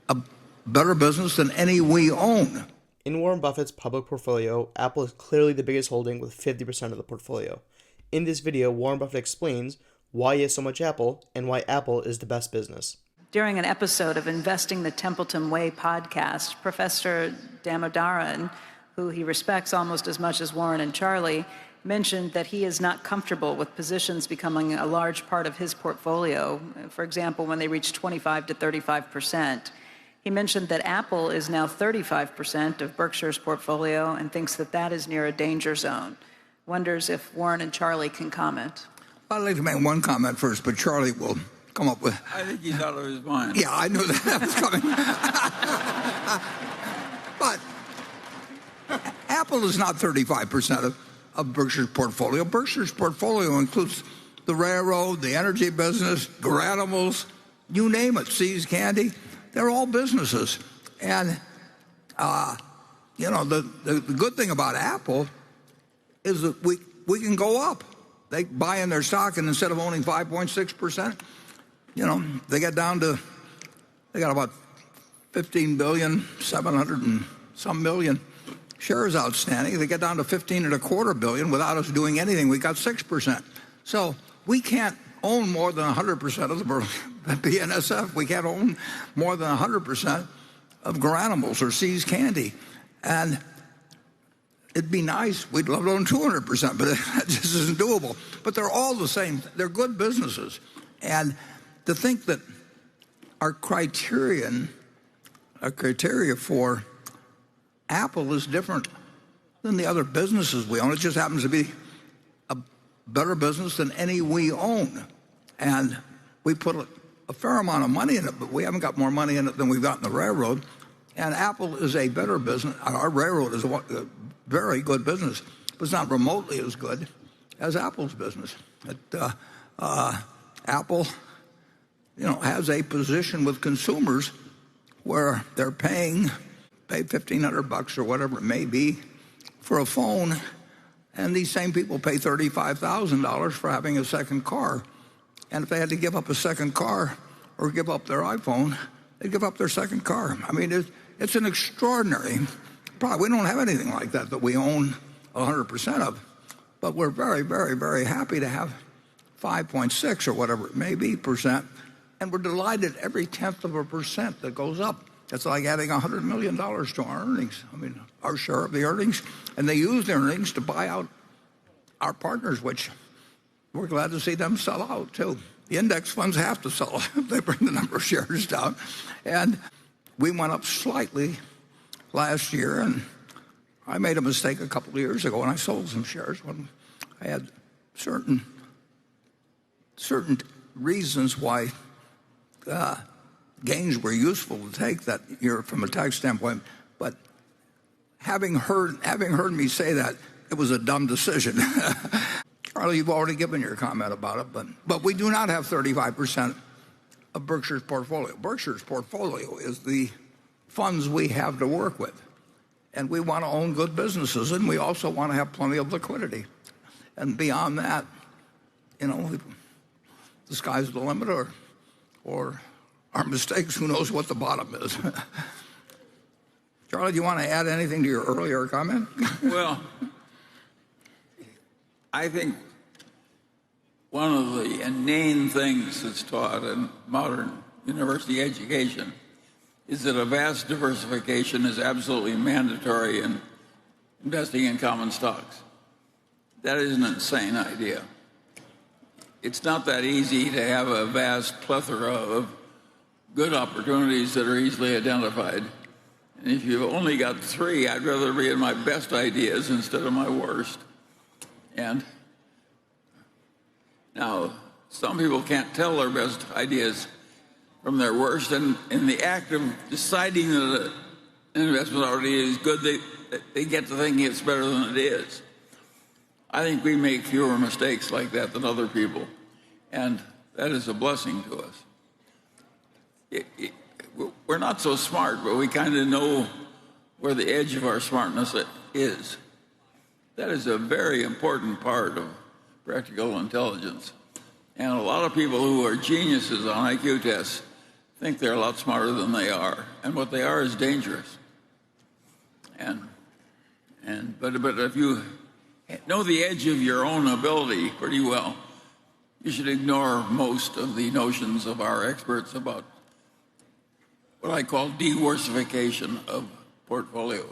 a better business than any we own. In Warren Buffett's public portfolio, Apple is clearly the biggest holding with 50% of the portfolio. In this video, Warren Buffett explains why he has so much Apple and why Apple is the best business. During an episode of Investing the Templeton Way podcast, Professor Damodaran, who he respects almost as much as Warren and Charlie, mentioned that he is not comfortable with positions becoming a large part of his portfolio, for example, when they reach 25 to 35%. He mentioned that Apple is now 35% of Berkshire's portfolio and thinks that that is near a danger zone. Wonders if Warren and Charlie can comment. I'd like to make one comment first, but Charlie will come up with... I think he's out of his mind. Yeah, I knew that was coming. But Apple is not 35% of Berkshire's portfolio. Berkshire's portfolio includes the railroad, the energy business, Garanimals, you name it, See's Candy. They're all businesses. And, the good thing about Apple is that we can go up. They buy in their stock, and instead of owning 5.6%, they got about 15 billion, 700 and some million shares outstanding. They get down to 15.25 billion without us doing anything. We got 6%. So we can't own more than 100% of the BNSF. We can't own more than 100% of Garanimals or See's Candy. And it'd be nice. We'd love to own 200%, but that just isn't doable. But they're all the same. They're good businesses. And to think that our criteria for Apple is different than the other businesses we own. It just happens to be a better business than any we own. And we put a fair amount of money in it, but we haven't got more money in it than we've got in the railroad. And Apple is a better business. Our railroad is a very good business, but it's not remotely as good as Apple's business. Apple, has a position with consumers where they're pay $1,500 or whatever it may be for a phone, and these same people pay $35,000 for having a second car. And if they had to give up a second car or give up their iPhone, they'd give up their second car. I mean, it's an extraordinary product. We don't have anything like that we own 100% of, but we're very, very, very happy to have 5.6 or whatever it may be percent, and we're delighted every 0.1% that goes up. That's like adding $100 million to our earnings. I mean, our share of the earnings, and they use the earnings to buy out our partners, which we're glad to see them sell out too. The index funds have to sell if they bring the number of shares down. And we went up slightly last year, and I made a mistake a couple of years ago, and I sold some shares when I had certain reasons why gains were useful to take that year from a tax standpoint. But having heard me say that, it was a dumb decision. Charlie, you've already given your comment about it, but we do not have 35% of Berkshire's portfolio. Berkshire's portfolio is the funds we have to work with. And we want to own good businesses, and we also want to have plenty of liquidity. And beyond that, the sky's the limit, or our mistakes, who knows what the bottom is. Charlie, do you want to add anything to your earlier comment? Well, I think one of the inane things that's taught in modern university education is that a vast diversification is absolutely mandatory in investing in common stocks. That is an insane idea. It's not that easy to have a vast plethora of good opportunities that are easily identified. And if you've only got 3, I'd rather be in my best ideas instead of my worst. And now, some people can't tell their best ideas from their worst, and in the act of deciding that an investment already is good, they get to thinking it's better than it is. I think we make fewer mistakes like that than other people, and that is a blessing to us. We're not so smart, but we kind of know where the edge of our smartness is. That is a very important part of practical intelligence. And a lot of people who are geniuses on IQ tests think they're a lot smarter than they are, and what they are is dangerous. But if you know the edge of your own ability pretty well, you should ignore most of the notions of our experts about what I call diversification of portfolios.